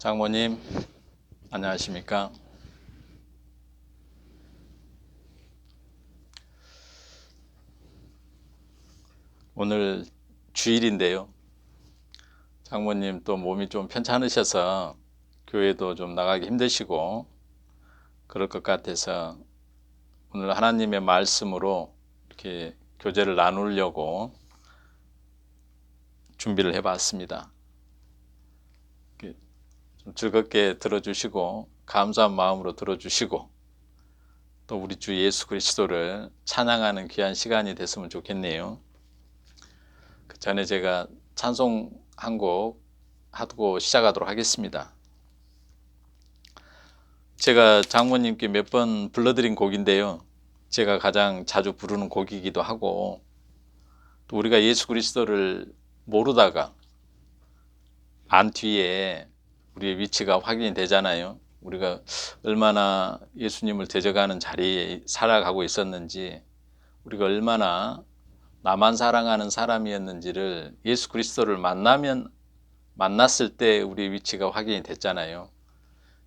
장모님, 안녕하십니까? 오늘 주일인데요. 장모님 또 몸이 좀 편찮으셔서 교회도 좀 나가기 힘드시고 그럴 것 같아서 오늘 하나님의 말씀으로 이렇게 교제를 나누려고 준비를 해봤습니다. 좀 즐겁게 들어주시고 감사한 마음으로 들어주시고 또 우리 주 예수 그리스도를 찬양하는 귀한 시간이 됐으면 좋겠네요. 그 전에 제가 찬송 한 곡 하고 시작하도록 하겠습니다. 제가 장모님께 몇 번 불러드린 곡인데요. 제가 가장 자주 부르는 곡이기도 하고 또 우리가 예수 그리스도를 모르다가 안 뒤에 우리의 위치가 확인이 되잖아요. 우리가 얼마나 예수님을 대적하는 자리에 살아가고 있었는지, 우리가 얼마나 나만 사랑하는 사람이었는지를 예수 그리스도를 만났을 때 우리의 위치가 확인이 됐잖아요.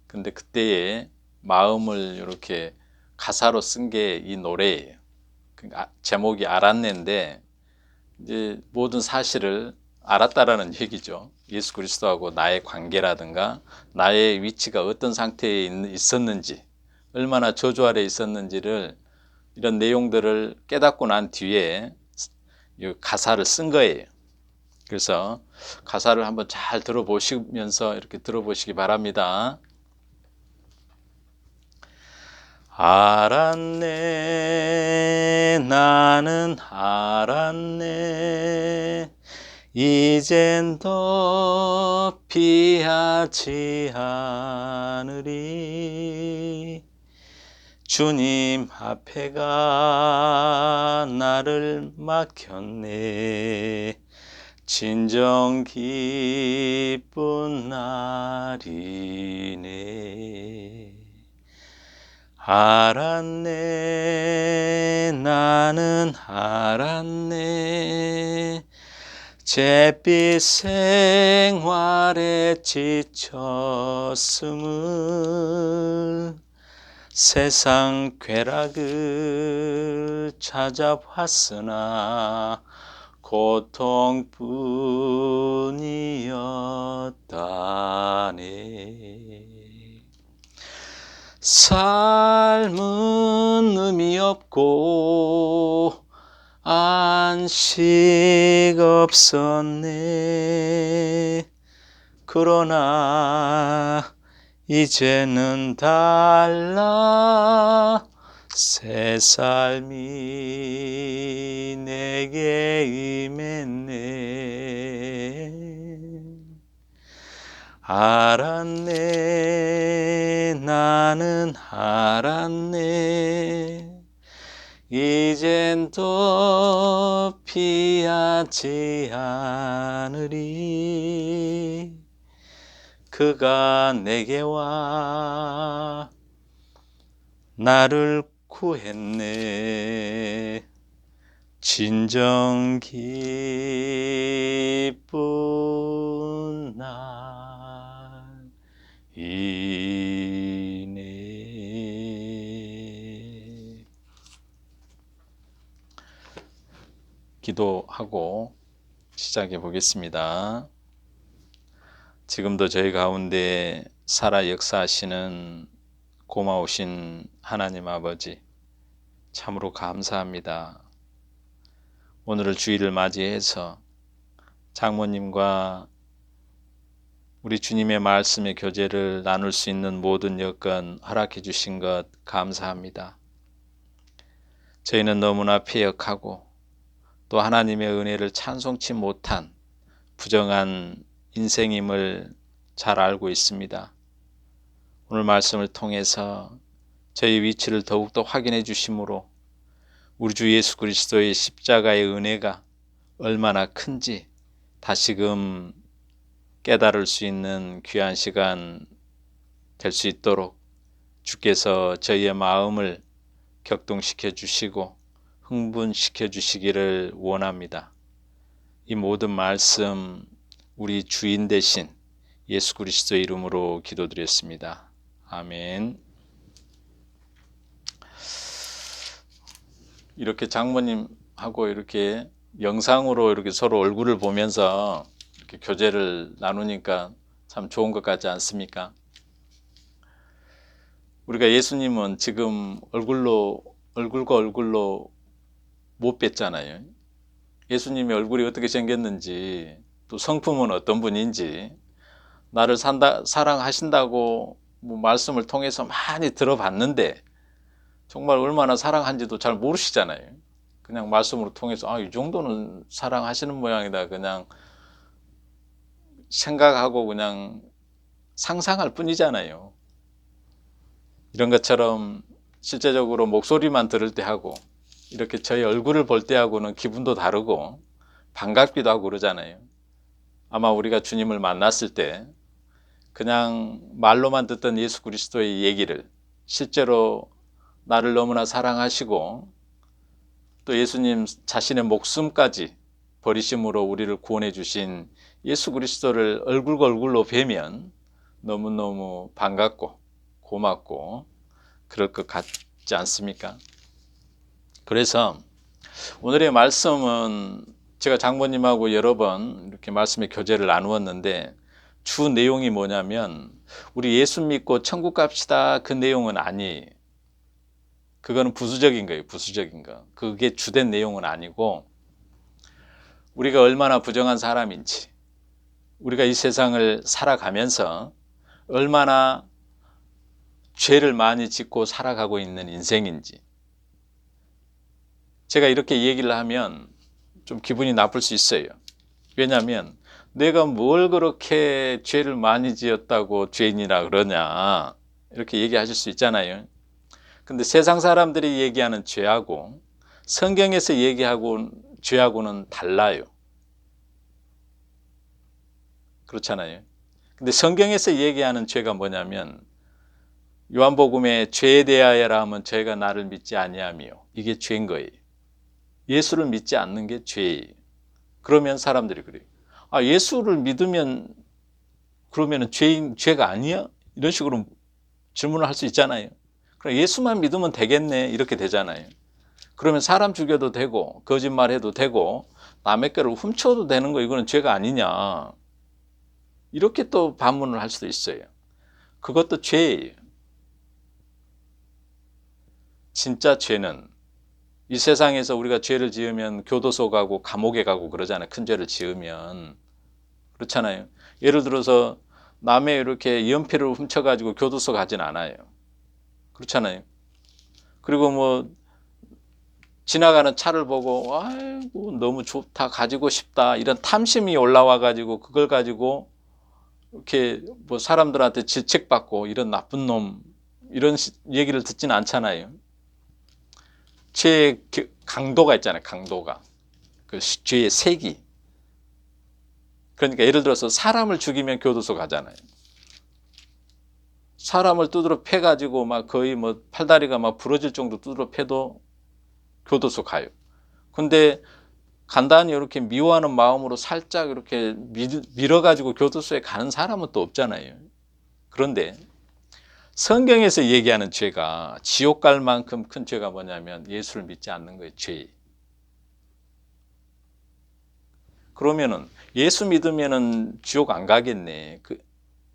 근데 그때의 마음을 이렇게 가사로 쓴 게 이 노래예요. 그러니까 제목이 알았네인데 이제 모든 사실을 알았다라는 얘기죠. 예수 그리스도하고 나의 관계라든가 나의 위치가 어떤 상태에 있었는지, 얼마나 저주 아래 있었는지를, 이런 내용들을 깨닫고 난 뒤에 이 가사를 쓴 거예요. 그래서 가사를 한번 잘 들어보시면서 이렇게 들어보시기 바랍니다. 알았네, 나는 알았네, 이젠 더 피하지 않으리. 주님 앞에가 나를 맡겼네. 진정 기쁜 날이네. 알았네, 나는 알았네, 잿빛 생활에 지쳤음을, 세상 쾌락을 찾아왔으나 고통뿐이었다네. 삶은 의미 없고 안식 없었네. 그러나 이제는 달라, 새 삶이 내게 임했네. 알았네, 나는 알았네, 이젠 또 피하지 않으리. 그가 내게 와 나를 구했네. 진정 기쁜 날이네. 기도하고 시작해 보겠습니다. 지금도 저희 가운데 살아 역사하시는 고마우신 하나님 아버지, 참으로 감사합니다. 오늘을 주일을 맞이해서 장모님과 우리 주님의 말씀의 교제를 나눌 수 있는 모든 여건 허락해 주신 것 감사합니다. 저희는 너무나 패역하고 또 하나님의 은혜를 찬송치 못한 부정한 인생임을 잘 알고 있습니다. 오늘 말씀을 통해서 저희 위치를 더욱더 확인해 주심으로 우리 주 예수 그리스도의 십자가의 은혜가 얼마나 큰지 다시금 깨달을 수 있는 귀한 시간 될 수 있도록 주께서 저희의 마음을 격동시켜 주시고 흥분시켜 주시기를 원합니다. 이 모든 말씀 우리 주인 되신 예수 그리스도의 이름으로 기도드렸습니다. 아멘. 이렇게 장모님하고 이렇게 영상으로 이렇게 서로 얼굴을 보면서 이렇게 교제를 나누니까 참 좋은 것 같지 않습니까? 우리가 예수님은 지금 얼굴과 얼굴로 못 뵀잖아요. 예수님의 얼굴이 어떻게 생겼는지, 또 성품은 어떤 분인지, 나를 사랑하신다고 말씀을 통해서 많이 들어봤는데 정말 얼마나 사랑한지도 잘 모르시잖아요. 그냥 말씀으로 통해서 이 정도는 사랑하시는 모양이다 그냥 생각하고 그냥 상상할 뿐이잖아요. 이런 것처럼 실제적으로 목소리만 들을 때 하고 이렇게 저희 얼굴을 볼 때하고는 기분도 다르고 반갑기도 하고 그러잖아요. 아마 우리가 주님을 만났을 때 그냥 말로만 듣던 예수 그리스도의 얘기를 실제로 나를 너무나 사랑하시고 또 예수님 자신의 목숨까지 버리심으로 우리를 구원해 주신 예수 그리스도를 얼굴과 얼굴로 뵈면 너무너무 반갑고 고맙고 그럴 것 같지 않습니까? 그래서 오늘의 말씀은 제가 장모님하고 여러 번 이렇게 말씀의 교제를 나누었는데 주 내용이 뭐냐면 우리 예수 믿고 천국 갑시다 그 내용은 아니에요. 그거는 부수적인 거예요. 부수적인 거. 그게 주된 내용은 아니고 우리가 얼마나 부정한 사람인지 우리가 이 세상을 살아가면서 얼마나 죄를 많이 짓고 살아가고 있는 인생인지 제가 이렇게 얘기를 하면 좀 기분이 나쁠 수 있어요. 왜냐하면 내가 뭘 그렇게 죄를 많이 지었다고 죄인이라 그러냐 이렇게 얘기하실 수 있잖아요. 근데 세상 사람들이 얘기하는 죄하고 성경에서 얘기하고 죄하고는 달라요. 그렇잖아요. 근데 성경에서 얘기하는 죄가 뭐냐면 요한복음에 죄에 대하여라 하면 죄가 나를 믿지 아니하며 이게 죄인 거예요. 예수를 믿지 않는 게 죄예요. 그러면 사람들이 그래요. 예수를 믿으면 그러면 죄가 아니야? 이런 식으로 질문을 할 수 있잖아요. 그럼 예수만 믿으면 되겠네 이렇게 되잖아요. 그러면 사람 죽여도 되고 거짓말해도 되고 남의 거를 훔쳐도 되는 거 이거는 죄가 아니냐 이렇게 또 반문을 할 수도 있어요. 그것도 죄예요. 진짜 죄는 이 세상에서 우리가 죄를 지으면 교도소 가고 감옥에 가고 그러잖아요. 큰 죄를 지으면 그렇잖아요. 예를 들어서 남의 이렇게 연필을 훔쳐가지고 교도소 가진 않아요. 그렇잖아요. 그리고 뭐 지나가는 차를 보고 아이고 너무 좋다 가지고 싶다 이런 탐심이 올라와 가지고 그걸 가지고 이렇게 뭐 사람들한테 질책받고 이런 나쁜 놈 이런 얘기를 듣지는 않잖아요. 죄의 강도가 있잖아요. 강도가 그 죄의 색이. 그러니까 예를 들어서 사람을 죽이면 교도소 가잖아요. 사람을 두드러 패 가지고 막 거의 뭐 팔다리가 막 부러질 정도 두드러 패도 교도소 가요. 근데 간단히 이렇게 미워하는 마음으로 살짝 이렇게 밀어가지고 교도소에 가는 사람은 또 없잖아요. 그런데 성경에서 얘기하는 죄가 지옥 갈 만큼 큰 죄가 뭐냐면 예수를 믿지 않는 거예요. 죄. 그러면은 예수 믿으면은 지옥 안 가겠네.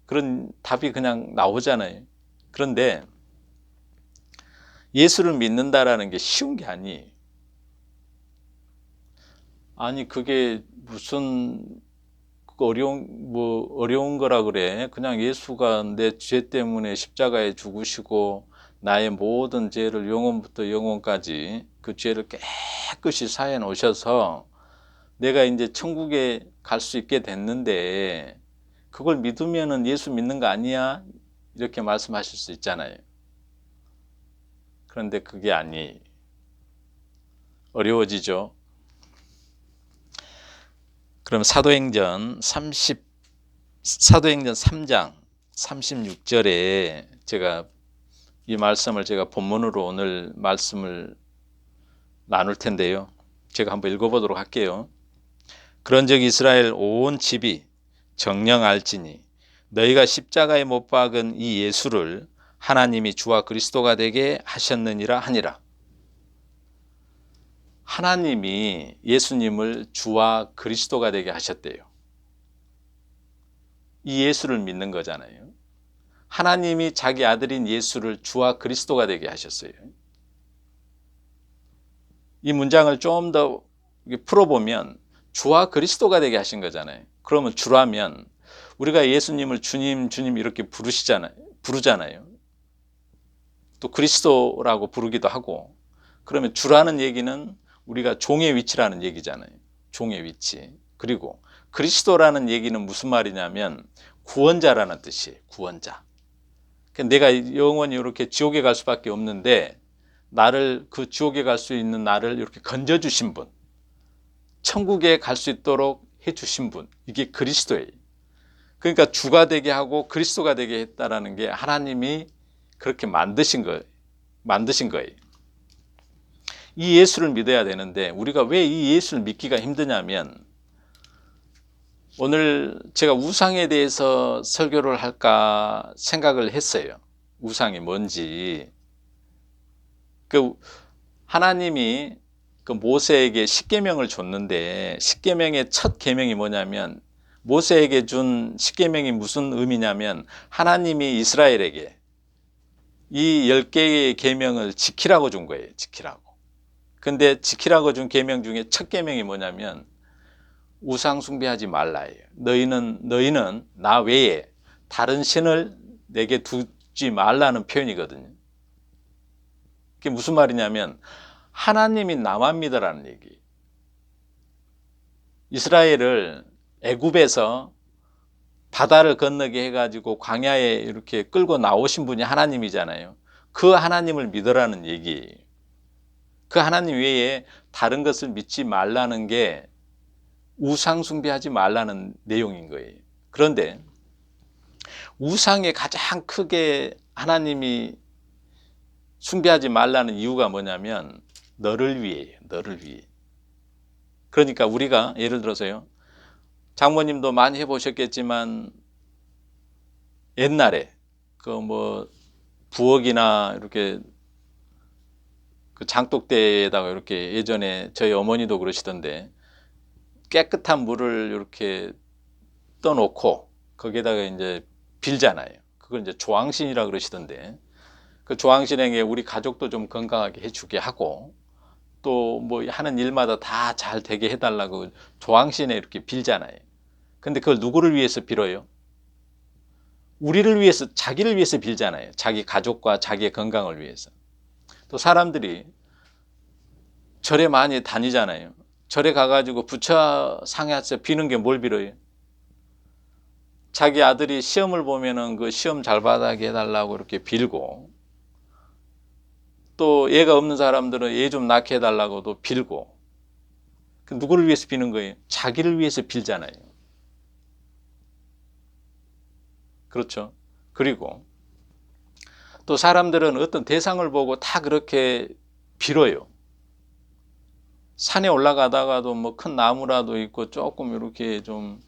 그런 답이 그냥 나오잖아요. 그런데 예수를 믿는다라는 게 쉬운 게 아니에요. 아니 그게 무슨 어려운 거라 그래. 그냥 예수가 내 죄 때문에 십자가에 죽으시고 나의 모든 죄를 영원부터 영원까지 그 죄를 깨끗이 사해 놓으셔서 내가 이제 천국에 갈 수 있게 됐는데 그걸 믿으면은 예수 믿는 거 아니야? 이렇게 말씀하실 수 있잖아요. 그런데 그게 아니에요. 어려워지죠. 그럼 사도행전 3장 36절에 제가 이 말씀을 제가 본문으로 오늘 말씀을 나눌 텐데요. 제가 한번 읽어보도록 할게요. 그런즉 이스라엘 온 집이 정령할지니 너희가 십자가에 못 박은 이 예수를 하나님이 주와 그리스도가 되게 하셨느니라 하니라. 하나님이 예수님을 주와 그리스도가 되게 하셨대요. 이 예수를 믿는 거잖아요. 하나님이 자기 아들인 예수를 주와 그리스도가 되게 하셨어요. 이 문장을 좀 더 풀어보면 주와 그리스도가 되게 하신 거잖아요. 그러면 주라면 우리가 예수님을 주님 주님 이렇게 부르잖아요. 또 그리스도라고 부르기도 하고, 그러면 주라는 얘기는 우리가 종의 위치라는 얘기잖아요. 종의 위치. 그리고 그리스도라는 얘기는 무슨 말이냐면 구원자라는 뜻이에요. 구원자. 내가 영원히 이렇게 지옥에 갈 수밖에 없는데 나를, 그 지옥에 갈 수 있는 나를 이렇게 건져주신 분, 천국에 갈 수 있도록 해주신 분, 이게 그리스도예요. 그러니까 주가 되게 하고 그리스도가 되게 했다라는 게 하나님이 그렇게 만드신 거예요. 이 예수를 믿어야 되는데 우리가 왜 이 예수를 믿기가 힘드냐면, 오늘 제가 우상에 대해서 설교를 할까 생각을 했어요. 우상이 뭔지. 그 하나님이 그 모세에게 십계명을 줬는데 십계명의 첫 계명이 뭐냐면, 모세에게 준 십계명이 무슨 의미냐면 하나님이 이스라엘에게 이 10개의 계명을 지키라고 준 거예요. 지키라고. 근데 지키라고 준 계명 중에 첫 계명이 뭐냐면 우상 숭배하지 말라예요. 너희는 나 외에 다른 신을 내게 두지 말라는 표현이거든요. 그게 무슨 말이냐면 하나님이 나만 믿으라는 얘기예요. 이스라엘을 애굽에서 바다를 건너게 해가지고 광야에 이렇게 끌고 나오신 분이 하나님이잖아요. 그 하나님을 믿으라는 얘기예요. 그 하나님 외에 다른 것을 믿지 말라는 게 우상 숭배하지 말라는 내용인 거예요. 그런데 우상에 가장 크게 하나님이 숭배하지 말라는 이유가 뭐냐면 너를 위해요. 너를 위해. 그러니까 우리가 예를 들어서요, 장모님도 많이 해보셨겠지만 옛날에 그 뭐 부엌이나 이렇게 그 장독대에다가 이렇게, 예전에 저희 어머니도 그러시던데 깨끗한 물을 이렇게 떠놓고 거기에다가 이제 빌잖아요. 그걸 이제 조항신이라 그러시던데, 그 조항신에게 우리 가족도 좀 건강하게 해주게 하고 또 뭐 하는 일마다 다 잘 되게 해달라고 조항신에 이렇게 빌잖아요. 근데 그걸 누구를 위해서 빌어요? 우리를 위해서, 자기를 위해서 빌잖아요. 자기 가족과 자기의 건강을 위해서. 또 사람들이 절에 많이 다니잖아요. 절에 가가지고 부처 상에서 비는 게 뭘 빌어요? 자기 아들이 시험을 보면은 그 시험 잘 받게 해달라고 이렇게 빌고, 또 애가 없는 사람들은 애 좀 낳게 해달라고도 빌고. 누구를 위해서 비는 거예요? 자기를 위해서 빌잖아요. 그렇죠? 그리고 또 사람들은 어떤 대상을 보고 다 그렇게 빌어요. 산에 올라가다가도 뭐 큰 나무라도 있고 조금 이렇게 좀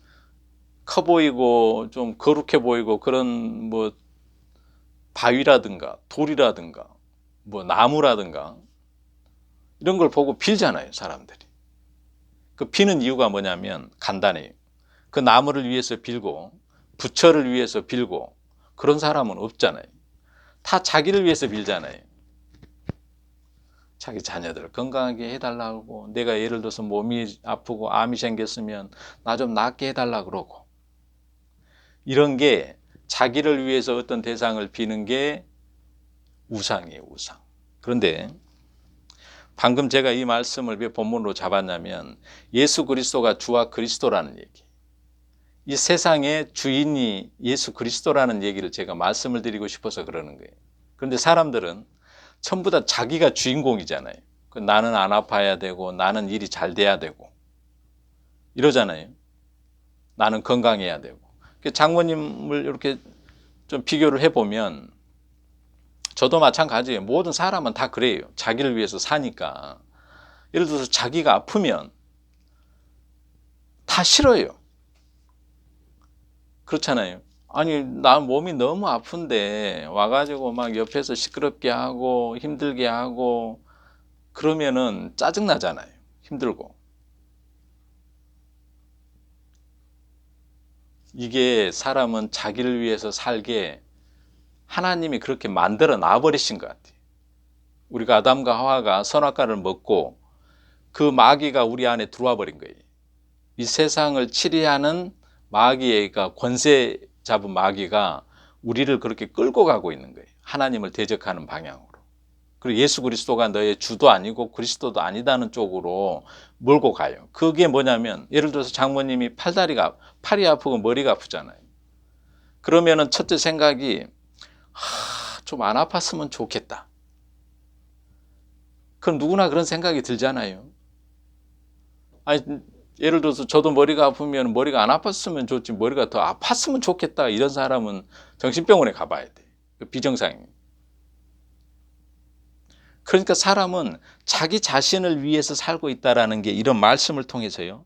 커 보이고 좀 거룩해 보이고 그런 뭐 바위라든가 돌이라든가 뭐 나무라든가 이런 걸 보고 빌잖아요, 사람들이. 그 비는 이유가 뭐냐면 간단해요. 그 나무를 위해서 빌고 부처를 위해서 빌고 그런 사람은 없잖아요. 다 자기를 위해서 빌잖아요. 자기 자녀들 건강하게 해달라고, 내가 예를 들어서 몸이 아프고 암이 생겼으면 나 좀 낫게 해달라 그러고, 이런 게 자기를 위해서 어떤 대상을 비는 게 우상이에요, 우상. 그런데 방금 제가 이 말씀을 왜 본문으로 잡았냐면 예수 그리스도가 주와 그리스도라는 얘기, 이 세상의 주인이 예수 그리스도라는 얘기를 제가 말씀을 드리고 싶어서 그러는 거예요. 그런데 사람들은 전부 다 자기가 주인공이잖아요. 나는 안 아파야 되고 나는 일이 잘 돼야 되고 이러잖아요. 나는 건강해야 되고. 장모님을 이렇게 좀 비교를 해보면 저도 마찬가지예요. 모든 사람은 다 그래요. 자기를 위해서 사니까. 예를 들어서 자기가 아프면 다 싫어요. 그렇잖아요. 아니, 나 몸이 너무 아픈데 와가지고 막 옆에서 시끄럽게 하고 힘들게 하고 그러면은 짜증나잖아요. 힘들고. 이게 사람은 자기를 위해서 살게 하나님이 그렇게 만들어 놔버리신 것 같아요. 우리가 아담과 하와가 선악과를 먹고 그 마귀가 우리 안에 들어와 버린 거예요. 이 세상을 치리하는 마귀가 권세 잡은 마귀가 우리를 그렇게 끌고 가고 있는 거예요. 하나님을 대적하는 방향으로. 그리고 예수 그리스도가 너의 주도 아니고 그리스도도 아니다는 쪽으로 몰고 가요. 그게 뭐냐면 예를 들어서 장모님이 팔이 아프고 머리가 아프잖아요. 그러면은 첫째 생각이 좀 안 아팠으면 좋겠다. 그럼 누구나 그런 생각이 들잖아요. 아니, 예를 들어서 저도 머리가 아프면 머리가 안 아팠으면 좋지 머리가 더 아팠으면 좋겠다. 이런 사람은 정신병원에 가봐야 돼. 비정상이에요. 그러니까 사람은 자기 자신을 위해서 살고 있다는 게 이런 말씀을 통해서요.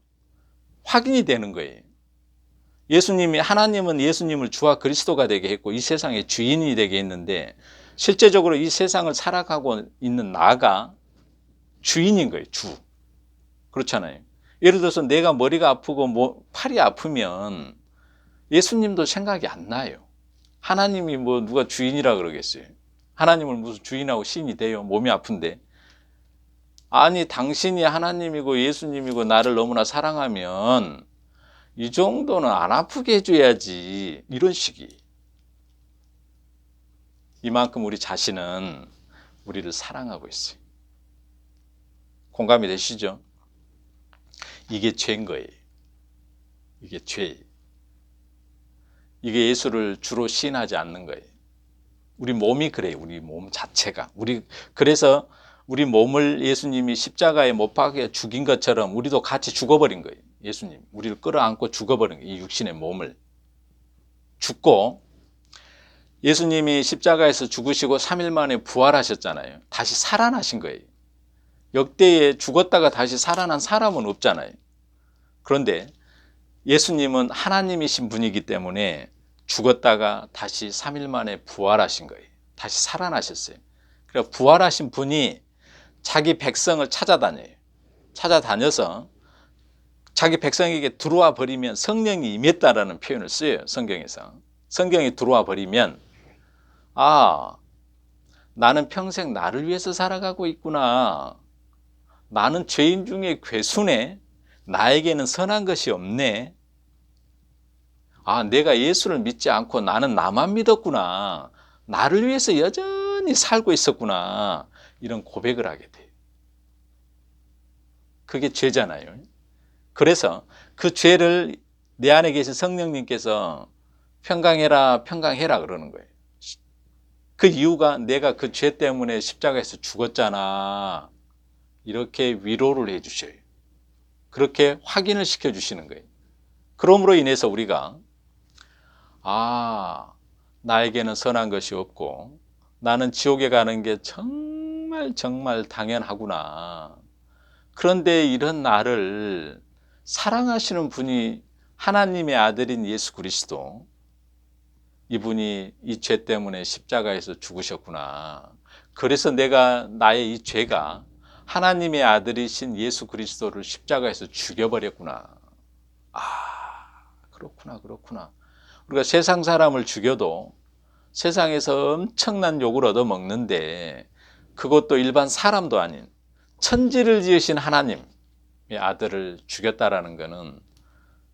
확인이 되는 거예요. 하나님은 예수님을 주와 그리스도가 되게 했고 이 세상의 주인이 되게 했는데 실제적으로 이 세상을 살아가고 있는 나가 주인인 거예요. 그렇잖아요. 예를 들어서 내가 머리가 아프고 팔이 아프면 예수님도 생각이 안 나요. 하나님이 누가 주인이라 그러겠어요. 하나님을 무슨 주인하고 신이 돼요. 몸이 아픈데. 아니, 당신이 하나님이고 예수님이고 나를 너무나 사랑하면 이 정도는 안 아프게 해줘야지. 이런 식이. 이만큼 우리 자신은 우리를 사랑하고 있어요. 공감이 되시죠? 이게 죄인 거예요. 이게 죄예요. 이게 예수를 주로 시인하지 않는 거예요. 우리 몸이 그래요. 우리 몸 자체가. 그래서 우리 몸을 예수님이 십자가에 못 박혀 죽인 것처럼 우리도 같이 죽어버린 거예요. 예수님. 우리를 끌어안고 죽어버린 거예요. 이 육신의 몸을. 죽고 예수님이 십자가에서 죽으시고 3일 만에 부활하셨잖아요. 다시 살아나신 거예요. 역대에 죽었다가 다시 살아난 사람은 없잖아요. 그런데 예수님은 하나님이신 분이기 때문에 죽었다가 다시 3일 만에 부활하신 거예요. 다시 살아나셨어요. 그래서 부활하신 분이 자기 백성을 찾아다녀서 자기 백성에게 들어와 버리면 성령이 임했다라는 표현을 써요. 성경에서. 성경이 들어와 버리면 나는 평생 나를 위해서 살아가고 있구나. 나는 죄인 중에 괴수네. 나에게는 선한 것이 없네. 내가 예수를 믿지 않고 나는 나만 믿었구나. 나를 위해서 여전히 살고 있었구나. 이런 고백을 하게 돼요. 그게 죄잖아요. 그래서 그 죄를 내 안에 계신 성령님께서 평강해라 그러는 거예요. 그 이유가 내가 그 죄 때문에 십자가에서 죽었잖아. 이렇게 위로를 해 주셔요. 그렇게 확인을 시켜 주시는 거예요. 그러므로 인해서 우리가 나에게는 선한 것이 없고 나는 지옥에 가는 게 정말 당연하구나. 그런데 이런 나를 사랑하시는 분이 하나님의 아들인 예수 그리스도, 이분이 이 죄 때문에 십자가에서 죽으셨구나. 그래서 나의 이 죄가 하나님의 아들이신 예수 그리스도를 십자가에서 죽여버렸구나. 그렇구나. 우리가 세상 사람을 죽여도 세상에서 엄청난 욕을 얻어먹는데 그것도 일반 사람도 아닌 천지를 지으신 하나님의 아들을 죽였다라는 것은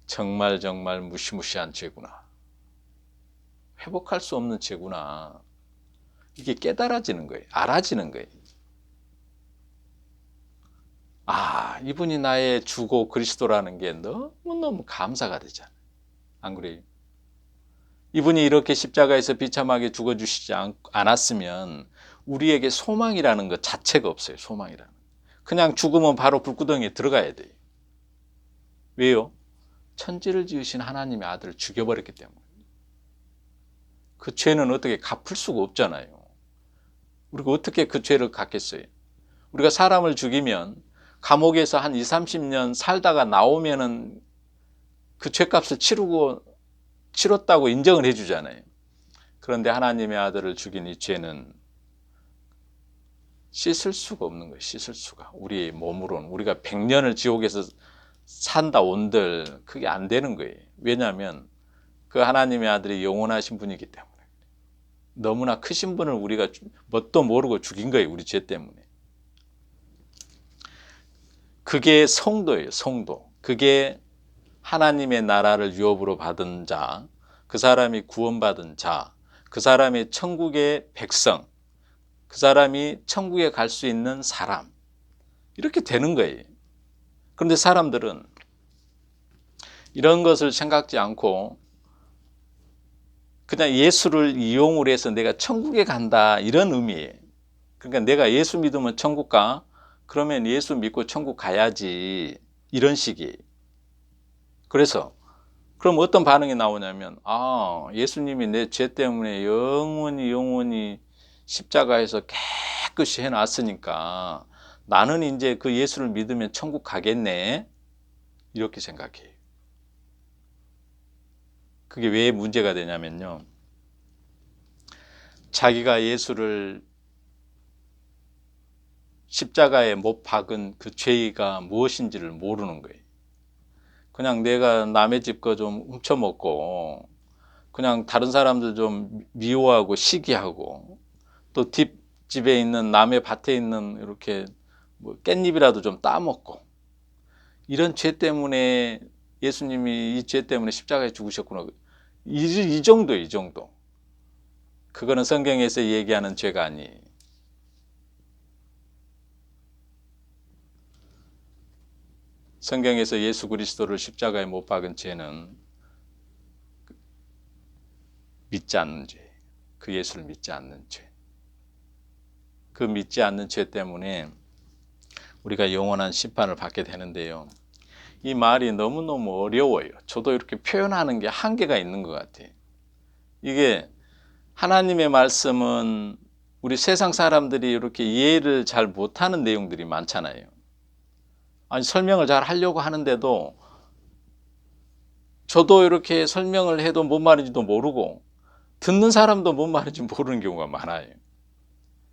정말 무시무시한 죄구나. 회복할 수 없는 죄구나. 이게 깨달아지는 거예요. 알아지는 거예요. 이분이 나의 주고 그리스도라는 게 너무너무 감사가 되잖아요. 안 그래요? 이분이 이렇게 십자가에서 비참하게 죽어주시지 않았으면 우리에게 소망이라는 것 자체가 없어요. 소망이라는. 그냥 죽으면 바로 불구덩이에 들어가야 돼요. 왜요? 천지를 지으신 하나님의 아들을 죽여버렸기 때문에. 그 죄는 어떻게 갚을 수가 없잖아요. 우리가 어떻게 그 죄를 갚겠어요? 우리가 사람을 죽이면 감옥에서 한 20, 30년 살다가 나오면은 그 죄값을 치르고 치렀다고 인정을 해주잖아요. 그런데 하나님의 아들을 죽인 이 죄는 씻을 수가 없는 거예요. 씻을 수가. 우리 몸으로는 우리가 100년을 지옥에서 산다 온들 그게 안 되는 거예요. 왜냐하면 그 하나님의 아들이 영원하신 분이기 때문에. 너무나 크신 분을 우리가 뭣도 모르고 죽인 거예요. 우리 죄 때문에. 그게 성도예요. 성도. 그게 하나님의 나라를 유업으로 받은 자, 그 사람이 구원받은 자, 그 사람이 천국의 백성, 그 사람이 천국에 갈 수 있는 사람, 이렇게 되는 거예요. 그런데 사람들은 이런 것을 생각지 않고 그냥 예수를 이용을 해서 내가 천국에 간다 이런 의미예요. 그러니까 내가 예수 믿으면 천국 가? 그러면 예수 믿고 천국 가야지 이런 식이에요. 그래서 그럼 어떤 반응이 나오냐면 예수님이 내 죄 때문에 영원히 십자가에서 깨끗이 해놨으니까 나는 이제 그 예수를 믿으면 천국 가겠네 이렇게 생각해요. 그게 왜 문제가 되냐면요, 자기가 예수를 십자가에 못 박은 그 죄가 무엇인지를 모르는 거예요. 그냥 내가 남의 집 거 좀 훔쳐먹고 그냥 다른 사람들 좀 미워하고 시기하고 또 뒷집에 있는 남의 밭에 있는 이렇게 뭐 깻잎이라도 좀 따먹고 이런 죄 때문에 예수님이 이 죄 때문에 십자가에 죽으셨구나. 이 정도, 이 정도. 그거는 성경에서 얘기하는 죄가 아니에요. 성경에서 예수 그리스도를 십자가에 못 박은 죄는 믿지 않는 죄. 그 예수를 믿지 않는 죄. 그 믿지 않는 죄 때문에 우리가 영원한 심판을 받게 되는데요. 이 말이 너무너무 어려워요. 저도 이렇게 표현하는 게 한계가 있는 것 같아요. 이게 하나님의 말씀은 우리 세상 사람들이 이렇게 이해를 잘 못하는 내용들이 많잖아요. 아니 설명을 잘 하려고 하는데도 저도 이렇게 설명을 해도 뭔 말인지도 모르고 듣는 사람도 뭔 말인지 모르는 경우가 많아요.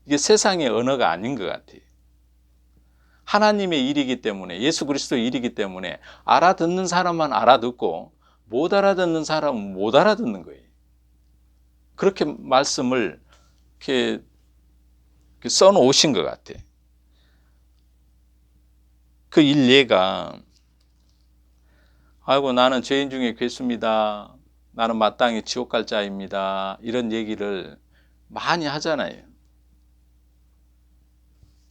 이게 세상의 언어가 아닌 것 같아요. 하나님의 일이기 때문에, 예수 그리스도의 일이기 때문에 알아듣는 사람만 알아듣고 못 알아듣는 사람은 못 알아듣는 거예요. 그렇게 말씀을 이렇게 써놓으신 것 같아. 그 일례가 아이고 나는 죄인 중에 괴수입니다. 나는 마땅히 지옥 갈 자입니다. 이런 얘기를 많이 하잖아요.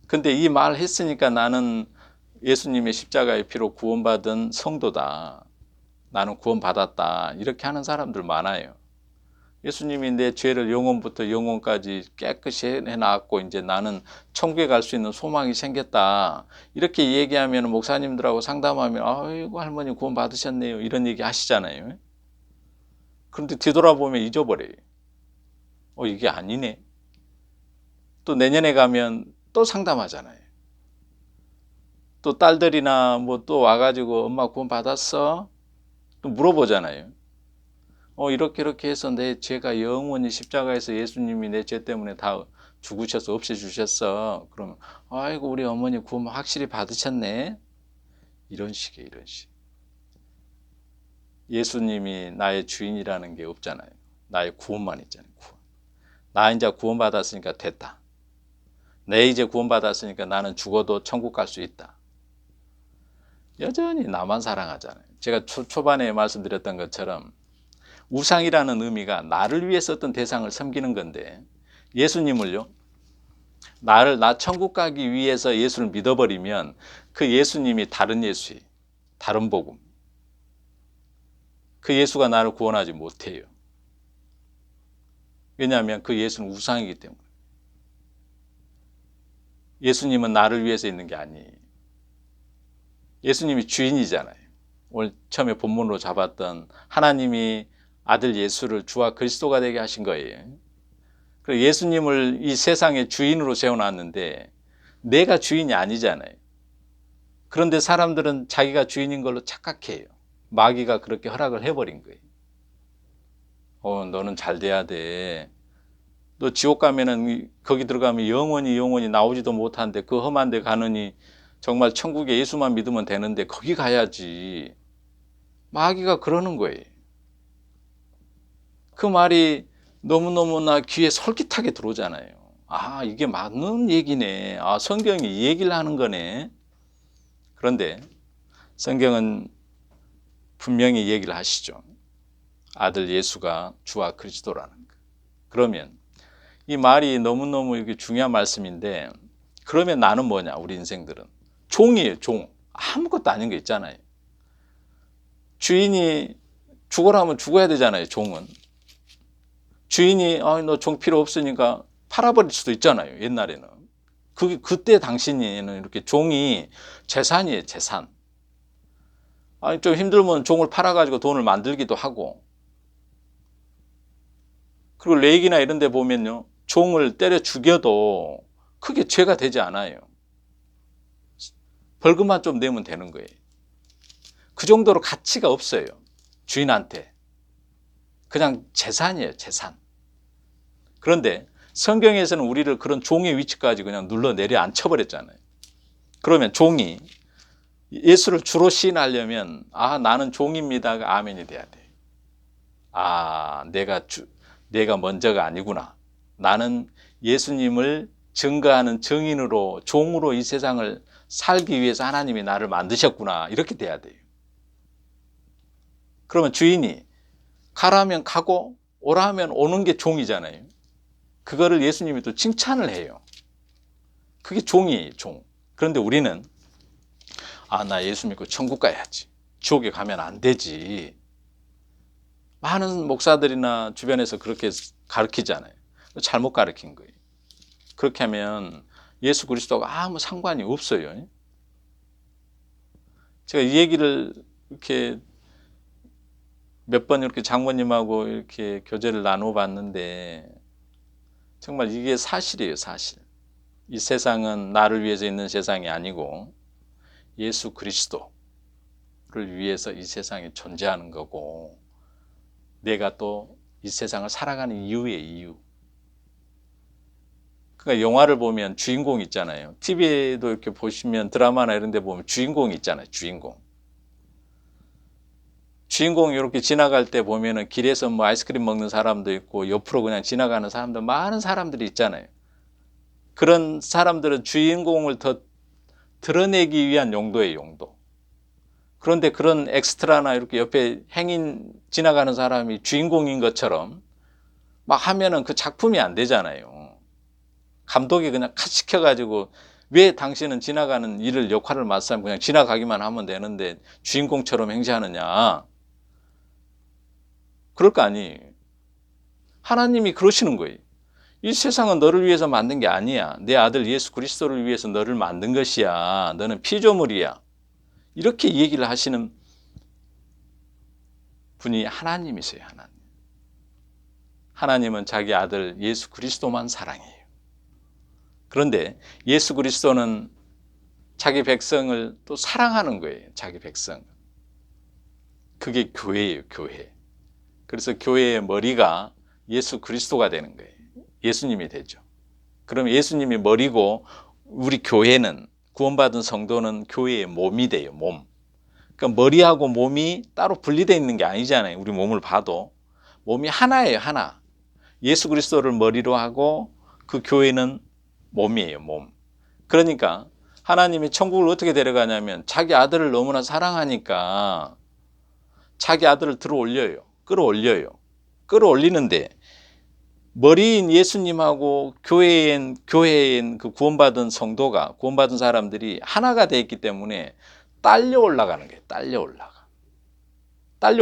근데 이 말 했으니까 나는 예수님의 십자가의 피로 구원받은 성도다. 나는 구원받았다. 이렇게 하는 사람들 많아요. 예수님이 내 죄를 영혼부터 영혼까지 깨끗이 해놨고 이제 나는 천국에 갈 수 있는 소망이 생겼다. 이렇게 얘기하면 목사님들하고 상담하면 아이고 할머니 구원 받으셨네요. 이런 얘기 하시잖아요. 그런데 뒤돌아보면 잊어버려요. 이게 아니네. 또 내년에 가면 또 상담하잖아요. 또 딸들이나 뭐 또 와가지고 엄마 구원 받았어? 또 물어보잖아요. 이렇게 해서 내 죄가 영원히 십자가에서 예수님이 내 죄 때문에 다 죽으셔서 없애주셨어. 그러면 아이고 우리 어머니 구원 확실히 받으셨네. 이런 식이에요. 이런 식. 예수님이 나의 주인이라는 게 없잖아요. 나의 구원만 있잖아요. 구원. 나 이제 구원 받았으니까 됐다. 내 이제 구원 받았으니까 나는 죽어도 천국 갈 수 있다. 여전히 나만 사랑하잖아요. 제가 초반에 말씀드렸던 것처럼 우상이라는 의미가 나를 위해 썼던 대상을 섬기는 건데 예수님을요, 나 천국 가기 위해서 예수를 믿어버리면 그 예수님이 다른 예수예요. 다른 복음. 그 예수가 나를 구원하지 못해요. 왜냐하면 그 예수는 우상이기 때문에. 예수님은 나를 위해서 있는 게 아니에요. 예수님이 주인이잖아요. 오늘 처음에 본문으로 잡았던 하나님이 아들 예수를 주와 그리스도가 되게 하신 거예요. 그리고 예수님을 이 세상의 주인으로 세워놨는데 내가 주인이 아니잖아요. 그런데 사람들은 자기가 주인인 걸로 착각해요. 마귀가 그렇게 허락을 해버린 거예요. 너는 잘 돼야 돼. 너 지옥 가면은 거기 들어가면 영원히 나오지도 못하는데 그 험한 데 가느니 정말 천국에 예수만 믿으면 되는데 거기 가야지. 마귀가 그러는 거예요. 그 말이 너무너무나 귀에 솔깃하게 들어오잖아요. 아, 이게 맞는 얘기네. 아, 성경이 이 얘기를 하는 거네. 그런데 성경은 분명히 얘기를 하시죠. 아들 예수가 주와 그리스도라는 거. 그러면 이 말이 너무너무 이게 중요한 말씀인데, 그러면 나는 뭐냐, 우리 인생들은? 종이에요, 종. 아무것도 아닌 게 있잖아요. 주인이 죽어라 하면 죽어야 되잖아요, 종은. 주인이 너 종 필요 없으니까 팔아버릴 수도 있잖아요, 옛날에는. 그때 당시에는 이렇게 종이 재산이에요, 재산. 아니, 좀 힘들면 종을 팔아가지고 돈을 만들기도 하고. 그리고 레이기나 이런 데 보면요, 종을 때려 죽여도 크게 죄가 되지 않아요. 벌금만 좀 내면 되는 거예요. 그 정도로 가치가 없어요, 주인한테. 그냥 재산이에요, 재산. 그런데 성경에서는 우리를 그런 종의 위치까지 그냥 눌러 내려앉혀버렸잖아요. 그러면 종이 예수를 주로 시인하려면 나는 종입니다가 아멘이 돼야 돼. 내가 먼저가 아니구나. 나는 예수님을 증거하는 증인으로, 종으로 이 세상을 살기 위해서 하나님이 나를 만드셨구나. 이렇게 돼야 돼요. 그러면 주인이 가라 하면 가고 오라 하면 오는 게 종이잖아요. 그거를 예수님이 또 칭찬을 해요. 그게 종이에요, 종. 그런데 우리는 나 예수 믿고 천국 가야지. 지옥에 가면 안 되지. 많은 목사들이나 주변에서 그렇게 가르치잖아요. 잘못 가르친 거예요. 그렇게 하면 예수 그리스도가 아무 상관이 없어요. 제가 이 얘기를 이렇게 몇 번 이렇게 장모님하고 이렇게 교제를 나눠봤는데 정말 이게 사실이에요, 사실. 이 세상은 나를 위해서 있는 세상이 아니고 예수 그리스도를 위해서 이 세상에 존재하는 거고, 내가 또 이 세상을 살아가는 이유의 이유. 그러니까 영화를 보면 주인공 있잖아요. TV에도 이렇게 보시면 드라마나 이런 데 보면 주인공이 있잖아요. 주인공이 이렇게 지나갈 때 보면은 길에서 뭐 아이스크림 먹는 사람도 있고 옆으로 그냥 지나가는 사람도, 많은 사람들이 있잖아요. 그런 사람들은 주인공을 더 드러내기 위한 용도예요, 용도. 그런데 그런 엑스트라나 이렇게 옆에 행인 지나가는 사람이 주인공인 것처럼 막 하면은 그 작품이 안 되잖아요. 감독이 그냥 컷 시켜가지고, 왜 당신은 지나가는 일을 역할을 맡으면 그냥 지나가기만 하면 되는데 주인공처럼 행세하느냐. 그럴 거 아니에요. 하나님이 그러시는 거예요. 이 세상은 너를 위해서 만든 게 아니야. 내 아들 예수 그리스도를 위해서 너를 만든 것이야. 너는 피조물이야. 이렇게 얘기를 하시는 분이 하나님이세요, 하나님. 하나님은 자기 아들 예수 그리스도만 사랑해요. 그런데 예수 그리스도는 자기 백성을 또 사랑하는 거예요, 자기 백성. 그게 교회예요, 교회. 그래서 교회의 머리가 예수 그리스도가 되는 거예요. 예수님이 되죠. 그럼 예수님이 머리고 우리 교회는, 구원받은 성도는 교회의 몸이 돼요, 몸. 그러니까 머리하고 몸이 따로 분리되어 있는 게 아니잖아요. 우리 몸을 봐도 몸이 하나예요, 하나. 예수 그리스도를 머리로 하고 그 교회는 몸이에요, 몸. 그러니까 하나님이 천국을 어떻게 데려가냐면 자기 아들을 너무나 사랑하니까 자기 아들을 끌어올려요. 끌어올리는데 머리인 예수님하고 교회인 그 구원받은 성도가, 구원받은 사람들이 하나가 되어 있기 때문에 딸려 올라가는 거예요. 딸려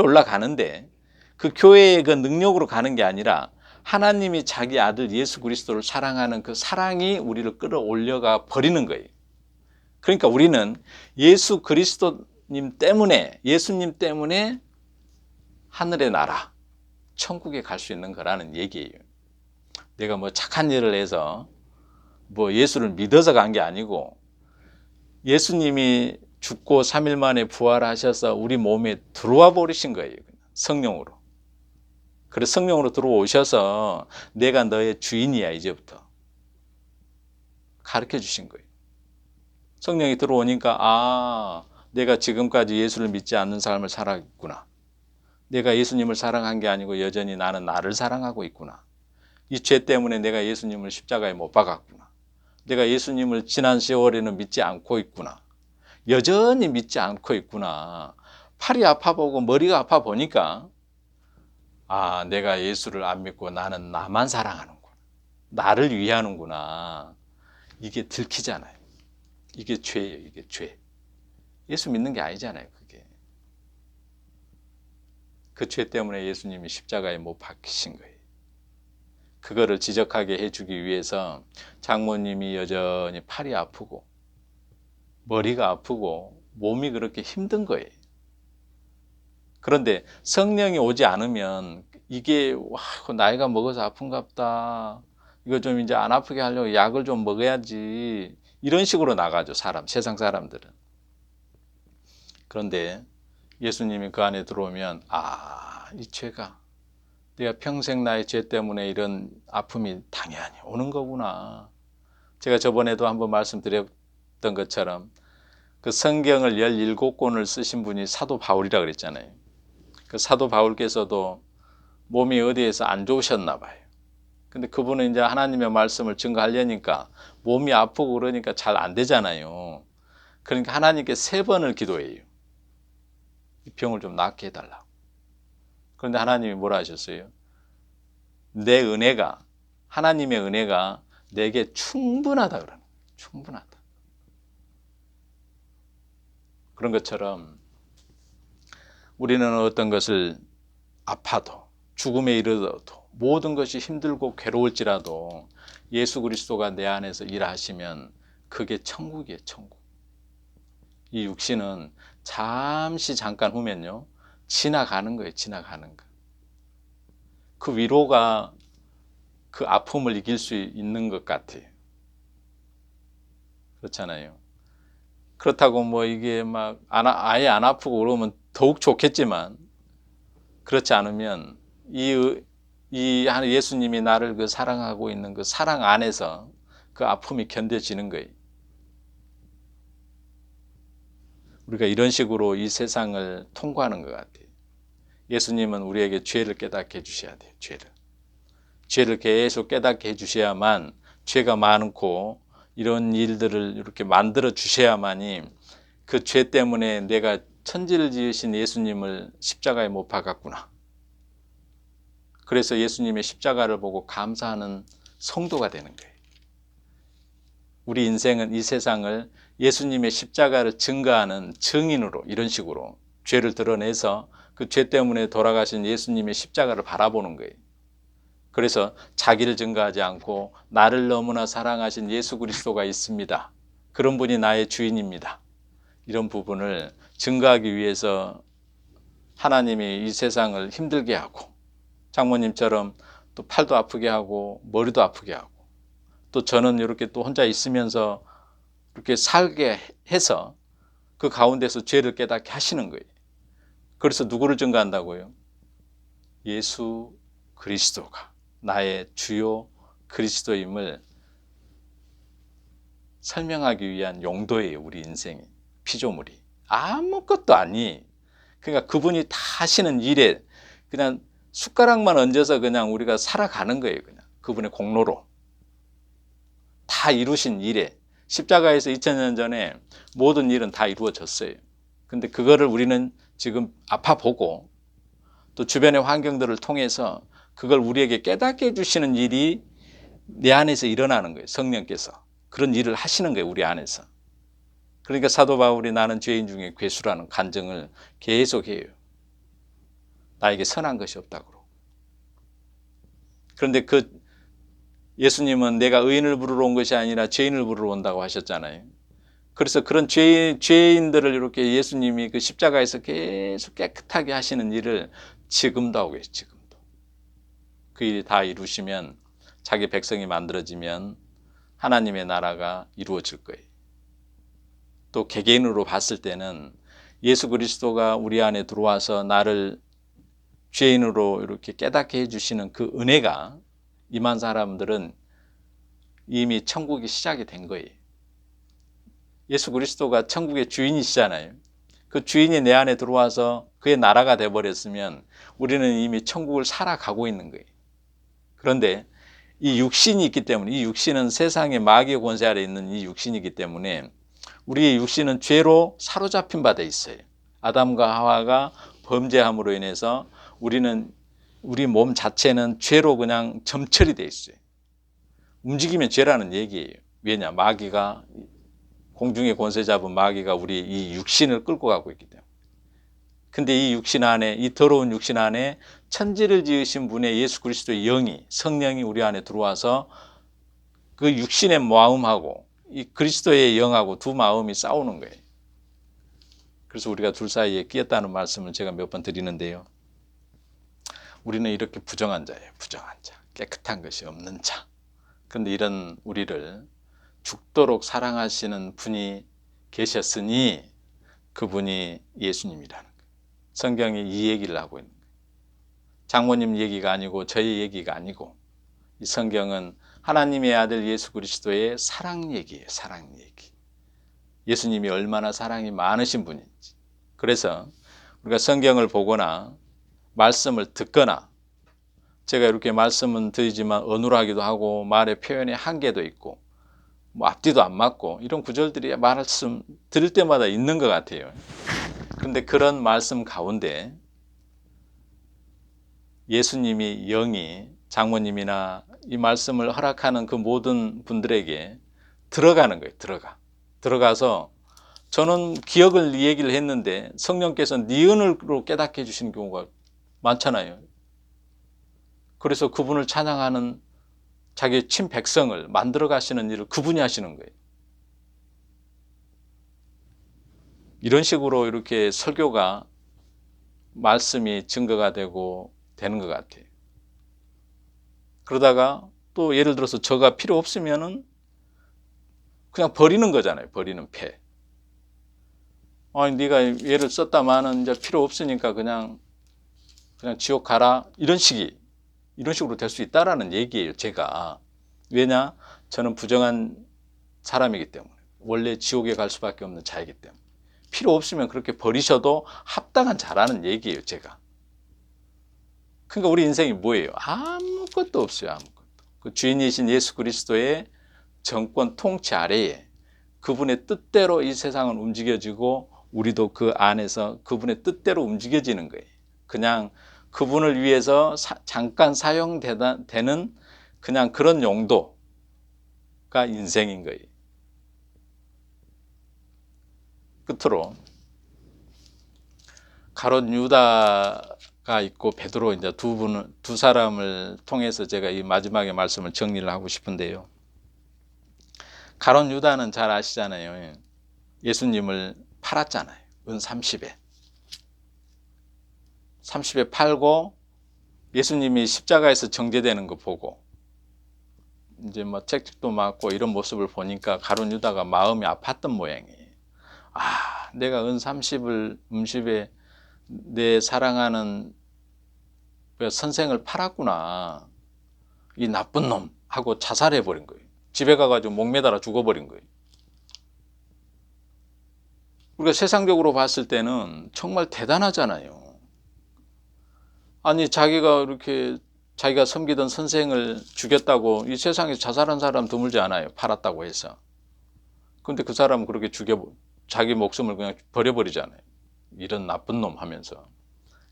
올라가는데 그 교회의 그 능력으로 가는 게 아니라 하나님이 자기 아들 예수 그리스도를 사랑하는 그 사랑이 우리를 끌어올려가 버리는 거예요. 그러니까 우리는 예수 그리스도님 때문에, 예수님 때문에 하늘의 나라, 천국에 갈 수 있는 거라는 얘기예요. 내가 뭐 착한 일을 해서 뭐 예수를 믿어서 간 게 아니고, 예수님이 죽고 3일 만에 부활하셔서 우리 몸에 들어와 버리신 거예요, 성령으로. 그래서 성령으로 들어오셔서 내가 너의 주인이야 이제부터 가르쳐 주신 거예요. 성령이 들어오니까 내가 지금까지 예수를 믿지 않는 삶을 살았구나. 내가 예수님을 사랑한 게 아니고 여전히 나는 나를 사랑하고 있구나. 이 죄 때문에 내가 예수님을 십자가에 못 박았구나. 내가 예수님을 지난 세월에는 믿지 않고 있구나. 여전히 믿지 않고 있구나. 팔이 아파 보고 머리가 아파 보니까 내가 예수를 안 믿고 나는 나만 사랑하는구나. 나를 위하는구나. 이게 들키잖아요. 이게 죄예요. 이게 죄. 예수 믿는 게 아니잖아요. 그게. 그 죄 때문에 예수님이 십자가에 못 박히신 거예요. 그거를 지적하게 해주기 위해서 장모님이 여전히 팔이 아프고 머리가 아프고 몸이 그렇게 힘든 거예요. 그런데 성령이 오지 않으면 이게 나이가 먹어서 아픈갑다. 이거 좀 이제 안 아프게 하려고 약을 좀 먹어야지. 이런 식으로 나가죠. 세상 사람들은. 그런데 예수님이 그 안에 들어오면 이 죄가 내가 평생 나의 죄 때문에 이런 아픔이 당연히 오는 거구나. 제가 저번에도 한번 말씀드렸던 것처럼 그 성경을 17권을 쓰신 분이 사도 바울이라 그랬잖아요. 그 사도 바울께서도 몸이 어디에서 안 좋으셨나 봐요. 근데 그분은 이제 하나님의 말씀을 증거하려니까 몸이 아프고 그러니까 잘 안 되잖아요. 그러니까 하나님께 3번을 기도해요. 이 병을 좀 낫게 해달라고. 그런데 하나님이 뭐라 하셨어요? 내 은혜가, 하나님의 은혜가 내게 충분하다 그러는 거예요. 충분하다. 그런 것처럼 우리는 어떤 것을 아파도 죽음에 이르러도 모든 것이 힘들고 괴로울지라도 예수 그리스도가 내 안에서 일하시면 그게 천국이에요. 천국. 이 육신은 잠깐 후면요 지나가는 거예요. 지나가는 거. 그 위로가 그 아픔을 이길 수 있는 것 같아요. 그렇잖아요. 그렇다고 뭐 이게 막 아예 안 아프고 그러면 더욱 좋겠지만 그렇지 않으면 이 예수님이 나를 그 사랑하고 있는 그 사랑 안에서 그 아픔이 견뎌지는 거예요. 우리가 이런 식으로 이 세상을 통과하는 것 같아요. 예수님은 우리에게 죄를 깨닫게 해주셔야 돼요. 죄를 계속 깨닫게 해주셔야만 죄가 많고 이런 일들을 이렇게 만들어 주셔야만이 그 죄 때문에 내가 천지를 지으신 예수님을 십자가에 못 박았구나. 그래서 예수님의 십자가를 보고 감사하는 성도가 되는 거예요. 우리 인생은 이 세상을 예수님의 십자가를 증거하는 증인으로 이런 식으로 죄를 드러내서 그 죄 때문에 돌아가신 예수님의 십자가를 바라보는 거예요. 그래서 자기를 증거하지 않고 나를 너무나 사랑하신 예수 그리스도가 있습니다. 그런 분이 나의 주인입니다. 이런 부분을 증거하기 위해서 하나님이 이 세상을 힘들게 하고 장모님처럼 또 팔도 아프게 하고 머리도 아프게 하고 또 저는 이렇게 또 혼자 있으면서 이렇게 살게 해서 그 가운데서 죄를 깨닫게 하시는 거예요. 그래서 누구를 증거한다고요? 예수 그리스도가 나의 주요 그리스도임을 설명하기 위한 용도예요. 우리 인생이 피조물이 아무것도 아니. 그러니까 그분이 다 하시는 일에 그냥 숟가락만 얹어서 그냥 우리가 살아가는 거예요. 그냥 그분의 공로로 다 이루신 일에 십자가에서 2000년 전에 모든 일은 다 이루어졌어요. 근데 그거를 우리는 지금 아파보고 또 주변의 환경들을 통해서 그걸 우리에게 깨닫게 해주시는 일이 내 안에서 일어나는 거예요. 성령께서 그런 일을 하시는 거예요. 우리 안에서. 그러니까 사도 바울이 나는 죄인 중에 괴수라는 간증을 계속해요. 나에게 선한 것이 없다고. 그런데 그 예수님은 내가 의인을 부르러 온 것이 아니라 죄인을 부르러 온다고 하셨잖아요. 그래서 그런 죄인들을 이렇게 예수님이 그 십자가에서 계속 깨끗하게 하시는 일을 지금도 하고 계세요. 지금도. 그 일이 다 이루시면 자기 백성이 만들어지면 하나님의 나라가 이루어질 거예요. 또 개개인으로 봤을 때는 예수 그리스도가 우리 안에 들어와서 나를 죄인으로 이렇게 깨닫게 해주시는 그 은혜가 임한 사람들은 이미 천국이 시작이 된 거예요. 예수 그리스도가 천국의 주인이시잖아요. 그 주인이 내 안에 들어와서 그의 나라가 돼버렸으면 우리는 이미 천국을 살아가고 있는 거예요. 그런데 이 육신이 있기 때문에, 이 육신은 세상의 마귀의 권세 아래 있는 이 육신이기 때문에 우리의 육신은 죄로 사로잡힌 바 돼 있어요. 아담과 하와가 범죄함으로 인해서 우리 몸 자체는 죄로 그냥 점철이 돼 있어요. 움직이면 죄라는 얘기예요. 왜냐? 마귀가, 공중의 권세 잡은 마귀가 우리 이 육신을 끌고 가고 있기 때문에. 근데 이 육신 안에, 이 더러운 육신 안에 천지를 지으신 분의 예수 그리스도의 영이, 성령이 우리 안에 들어와서 그 육신의 마음하고 이 그리스도의 영하고 두 마음이 싸우는 거예요. 그래서 우리가 둘 사이에 끼었다는 말씀을 제가 몇 번 드리는데요. 우리는 이렇게 부정한 자예요. 부정한 자. 깨끗한 것이 없는 자. 그런데 이런 우리를 죽도록 사랑하시는 분이 계셨으니 그분이 예수님이라는 거예요. 성경이 이 얘기를 하고 있는 거예요. 장모님 얘기가 아니고 저의 얘기가 아니고 이 성경은 하나님의 아들 예수 그리스도의 사랑 얘기예요. 사랑 얘기. 예수님이 얼마나 사랑이 많으신 분인지. 그래서 우리가 성경을 보거나 말씀을 듣거나, 제가 이렇게 말씀은 드리지만 어눌하기도 하고 말의 표현에 한계도 있고 뭐 앞뒤도 안 맞고 이런 구절들이 말씀 들을 때마다 있는 것 같아요. 그런데 그런 말씀 가운데 예수님이, 영이, 장모님이나 이 말씀을 허락하는 그 모든 분들에게 들어가는 거예요. 들어가서 저는 기억을 얘기를 했는데 성령께서 니은으로 깨닫게 해주시는 경우가 많잖아요. 그래서 그분을 찬양하는 자기 친백성을 만들어 가시는 일을 그분이 하시는 거예요. 이런 식으로 이렇게 설교가, 말씀이 증거가 되는 것 같아요. 그러다가 또 예를 들어서 저가 필요 없으면은 그냥 버리는 거잖아요. 버리는 패. 아니 네가 얘를 썼다마는 이제 필요 없으니까 그냥 지옥 가라, 이런 식으로 될 수 있다라는 얘기예요. 제가. 왜냐? 저는 부정한 사람이기 때문에, 원래 지옥에 갈 수밖에 없는 자이기 때문에 필요 없으면 그렇게 버리셔도 합당한 자라는 얘기예요. 제가. 그러니까 우리 인생이 뭐예요? 아무것도 없어요. 아무것도. 그 주인이신 예수 그리스도의 정권 통치 아래에 그분의 뜻대로 이 세상은 움직여지고 우리도 그 안에서 그분의 뜻대로 움직여지는 거예요. 그냥 그분을 위해서 잠깐 사용되는 그냥 그런 용도가 인생인 거예요. 끝으로 가롯 유다가 있고 베드로, 이제 두 사람을 통해서 제가 이 마지막에 말씀을 정리를 하고 싶은데요. 가롯 유다는 잘 아시잖아요. 예수님을 팔았잖아요. 은 30에 팔고 예수님이 십자가에서 정죄되는 거 보고 이제 뭐 책찍도 맞고 이런 모습을 보니까 가룟 유다가 마음이 아팠던 모양이에요. 내가 은 30을 음식에 내 사랑하는 선생을 팔았구나, 이 나쁜 놈 하고 자살해 버린 거예요. 집에 가가지고 목 매달아 죽어버린 거예요. 우리가 세상적으로 봤을 때는 정말 대단하잖아요. 아니 자기가 섬기던 선생을 죽였다고 이 세상에 자살한 사람 드물지 않아요. 팔았다고 해서. 근데 그 사람은 그렇게 자기 목숨을 그냥 버려버리잖아요. 이런 나쁜 놈 하면서.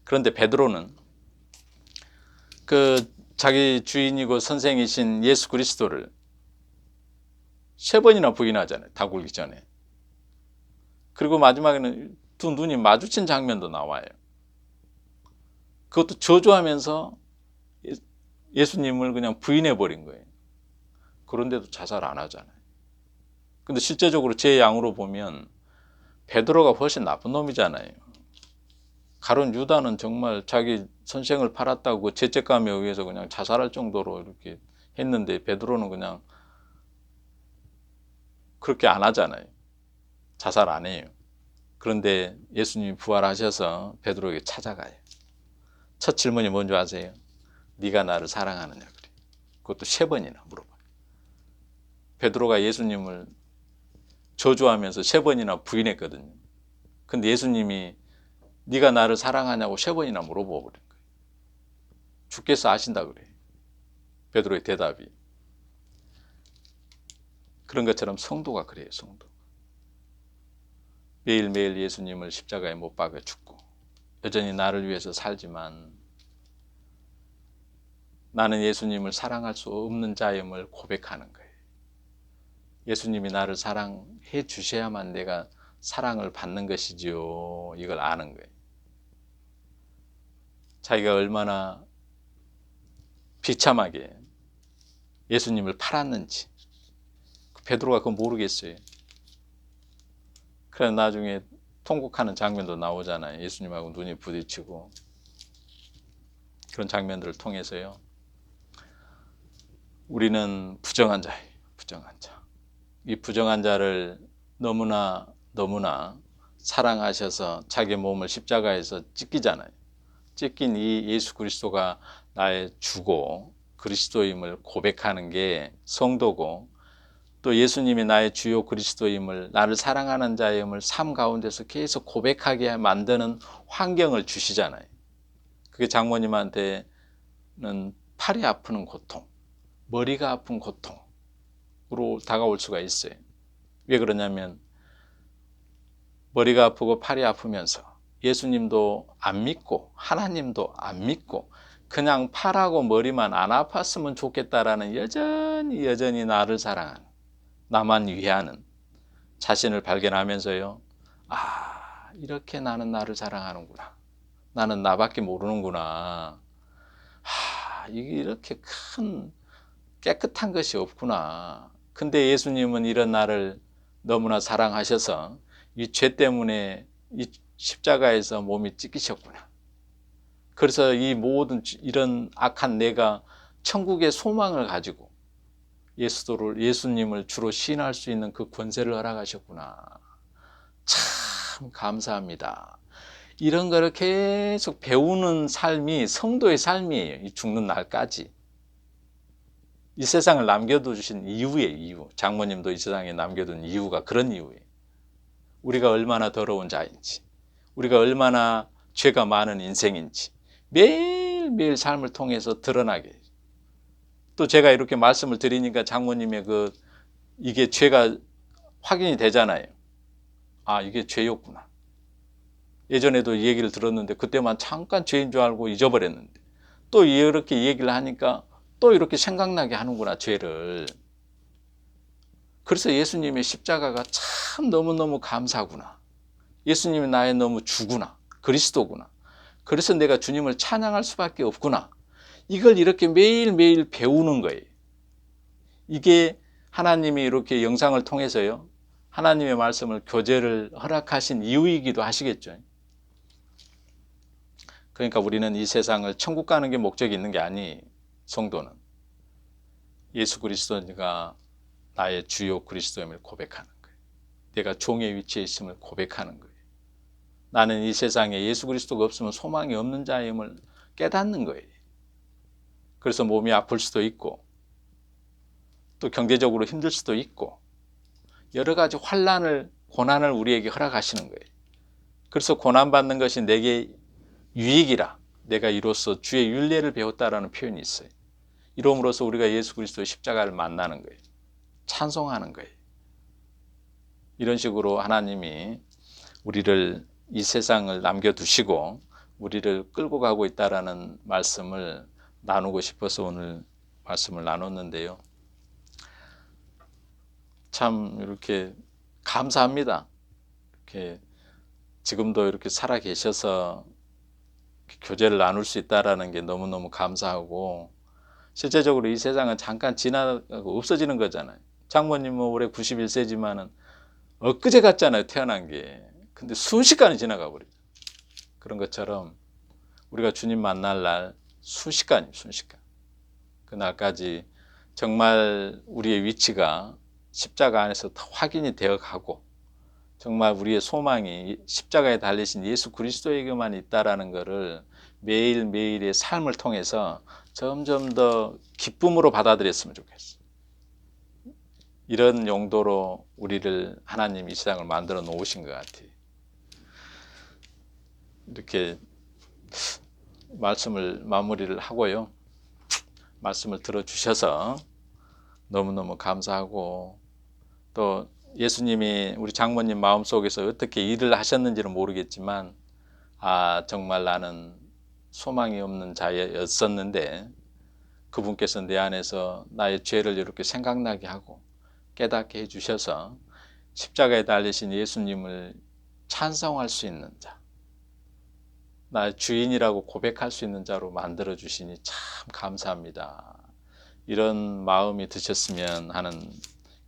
그런데 베드로는 그 자기 주인이고 선생이신 예수 그리스도를 3번이나 부인하잖아요. 다 굴기 전에. 그리고 마지막에는 두 눈이 마주친 장면도 나와요. 그것도 저주하면서 예수님을 그냥 부인해 버린 거예요. 그런데도 자살 안 하잖아요. 근데 실제적으로 제 양으로 보면 베드로가 훨씬 나쁜 놈이잖아요. 가룟 유다는 정말 자기 선생을 팔았다고 죄책감에 의해서 그냥 자살할 정도로 이렇게 했는데 베드로는 그냥 그렇게 안 하잖아요. 자살 안 해요. 그런데 예수님이 부활하셔서 베드로에게 찾아가요. 첫 질문이 뭔지 아세요? 네가 나를 사랑하느냐 그래. 그것도 3번이나 물어봐요. 베드로가 예수님을 저주하면서 3번이나 부인했거든요. 근데 예수님이 네가 나를 사랑하냐고 3번이나 물어보고 버린 거예요. 주께서 아신다 그래. 베드로의 대답이. 그런 것처럼 성도가 그래요. 성도. 매일매일 예수님을 십자가에 못 박아 죽고 여전히 나를 위해서 살지만 나는 예수님을 사랑할 수 없는 자임을 고백하는 거예요. 예수님이 나를 사랑해 주셔야만 내가 사랑을 받는 것이지요. 이걸 아는 거예요. 자기가 얼마나 비참하게 예수님을 팔았는지 베드로가 그거 모르겠어요. 그래서 나중에 통곡하는 장면도 나오잖아요. 예수님하고 눈이 부딪히고 그런 장면들을 통해서요. 우리는 부정한 자예요. 부정한 자. 이 부정한 자를 너무나 사랑하셔서 자기 몸을 십자가에서 찢기잖아요. 찢긴 이 예수 그리스도가 나의 주고 그리스도임을 고백하는 게 성도고 또 예수님이 나의 주요 그리스도임을 나를 사랑하는 자임을 삶 가운데서 계속 고백하게 만드는 환경을 주시잖아요. 그게 장모님한테는 팔이 아프는 고통, 머리가 아픈 고통으로 다가올 수가 있어요. 왜 그러냐면 머리가 아프고 팔이 아프면서 예수님도 안 믿고 하나님도 안 믿고 그냥 팔하고 머리만 안 아팠으면 좋겠다라는 여전히 나를 사랑하는 나만 위하는 자신을 발견하면서요. 아, 이렇게 나는 나를 사랑하는구나. 나는 나밖에 모르는구나. 이게 이렇게 큰 깨끗한 것이 없구나. 근데 예수님은 이런 나를 너무나 사랑하셔서 이 죄 때문에 이 십자가에서 몸이 찢기셨구나. 그래서 이 모든 이런 악한 내가 천국의 소망을 가지고 예수님을 주로 시인할 수 있는 그 권세를 허락하셨구나. 참 감사합니다. 이런 거를 계속 배우는 삶이 성도의 삶이에요. 이 죽는 날까지. 이 세상을 남겨두신 이유예요. 이유. 장모님도 이 세상에 남겨둔 이유가 그런 이유예요. 우리가 얼마나 더러운 자인지, 우리가 얼마나 죄가 많은 인생인지 매일매일 삶을 통해서 드러나게 해요. 또 제가 이렇게 말씀을 드리니까 장모님의 이게 죄가 확인이 되잖아요. 아, 이게 죄였구나. 예전에도 이 얘기를 들었는데 그때만 잠깐 죄인 줄 알고 잊어버렸는데 또 이렇게 얘기를 하니까 또 이렇게 생각나게 하는구나, 죄를. 그래서 예수님의 십자가가 참 너무너무 감사구나. 예수님이 나의 너무 주구나. 그리스도구나. 그래서 내가 주님을 찬양할 수밖에 없구나. 이걸 이렇게 매일매일 배우는 거예요. 이게 하나님이 이렇게 영상을 통해서요. 하나님의 말씀을 교제를 허락하신 이유이기도 하시겠죠. 그러니까 우리는 이 세상을 천국 가는 게 목적이 있는 게 아니에요. 성도는. 예수 그리스도가 나의 주요 그리스도임을 고백하는 거예요. 내가 종의 위치에 있음을 고백하는 거예요. 나는 이 세상에 예수 그리스도가 없으면 소망이 없는 자임을 깨닫는 거예요. 그래서 몸이 아플 수도 있고 또 경제적으로 힘들 수도 있고 여러 가지 환난을 고난을 우리에게 허락하시는 거예요. 그래서 고난받는 것이 내게 유익이라 내가 이로써 주의 율례를 배웠다라는 표현이 있어요. 이로써 우리가 예수 그리스도의 십자가를 만나는 거예요. 찬송하는 거예요. 이런 식으로 하나님이 우리를 이 세상을 남겨두시고 우리를 끌고 가고 있다라는 말씀을 나누고 싶어서 오늘 말씀을 나눴는데요. 참 이렇게 감사합니다. 이렇게 지금도 이렇게 살아 계셔서 교제를 나눌 수 있다라는 게 너무너무 감사하고 실제적으로 이 세상은 잠깐 지나가고 없어지는 거잖아요. 장모님은 올해 91세지만은 엊그제 같잖아요. 태어난 게. 근데 순식간에 지나가 버려요. 그런 것처럼 우리가 주님 만날 날 순식간. 그날까지 정말 우리의 위치가 십자가 안에서 다 확인이 되어 가고 정말 우리의 소망이 십자가에 달리신 예수 그리스도에게만 있다라는 것을 매일매일의 삶을 통해서 점점 더 기쁨으로 받아들였으면 좋겠어. 이런 용도로 우리를 하나님이 이 세상을 만들어 놓으신 것 같아요. 이렇게 말씀을 마무리를 하고요. 말씀을 들어주셔서 너무너무 감사하고, 또 예수님이 우리 장모님 마음속에서 어떻게 일을 하셨는지는 모르겠지만, 정말 나는 소망이 없는 자였었는데 그분께서 내 안에서 나의 죄를 이렇게 생각나게 하고 깨닫게 해주셔서 십자가에 달리신 예수님을 찬송할 수 있는 자, 나의 주인이라고 고백할 수 있는 자로 만들어 주시니 참 감사합니다. 이런 마음이 드셨으면 하는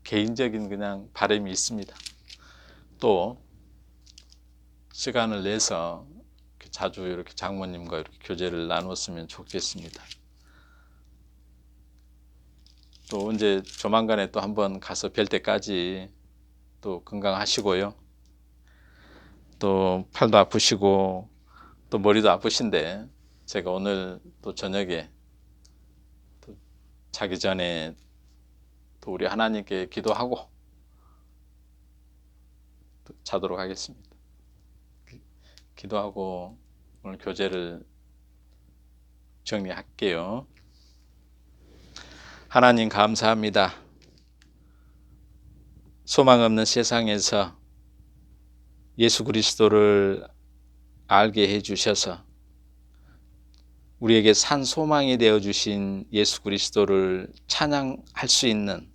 개인적인 그냥 바람이 있습니다. 또 시간을 내서 자주 이렇게 장모님과 이렇게 교제를 나눴으면 좋겠습니다. 또 언제 조만간에 또 한번 가서 뵐 때까지 또 건강하시고요. 또 팔도 아프시고 또 머리도 아프신데, 제가 오늘 또 저녁에 또 자기 전에 또 우리 하나님께 기도하고 또 자도록 하겠습니다. 기도하고 오늘 교제를 정리할게요. 하나님 감사합니다. 소망 없는 세상에서 예수 그리스도를 알게 해주셔서 우리에게 산 소망이 되어주신 예수 그리스도를 찬양할 수 있는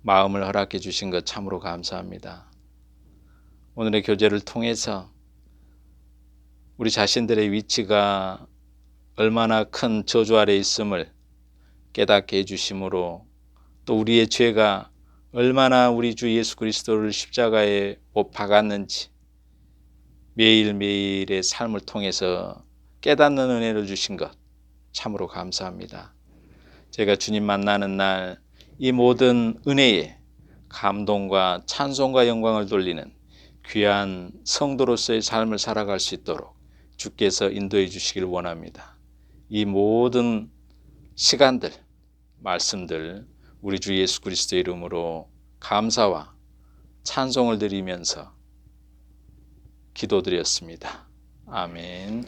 마음을 허락해 주신 것 참으로 감사합니다. 오늘의 교제를 통해서 우리 자신들의 위치가 얼마나 큰 저주 아래 있음을 깨닫게 해주심으로, 또 우리의 죄가 얼마나 우리 주 예수 그리스도를 십자가에 못 박았는지 매일매일의 삶을 통해서 깨닫는 은혜를 주신 것 참으로 감사합니다. 제가 주님 만나는 날 이 모든 은혜에 감동과 찬송과 영광을 돌리는 귀한 성도로서의 삶을 살아갈 수 있도록 주께서 인도해 주시길 원합니다. 이 모든 시간들, 말씀들 우리 주 예수 그리스도의 이름으로 감사와 찬송을 드리면서 기도드렸습니다. 아멘.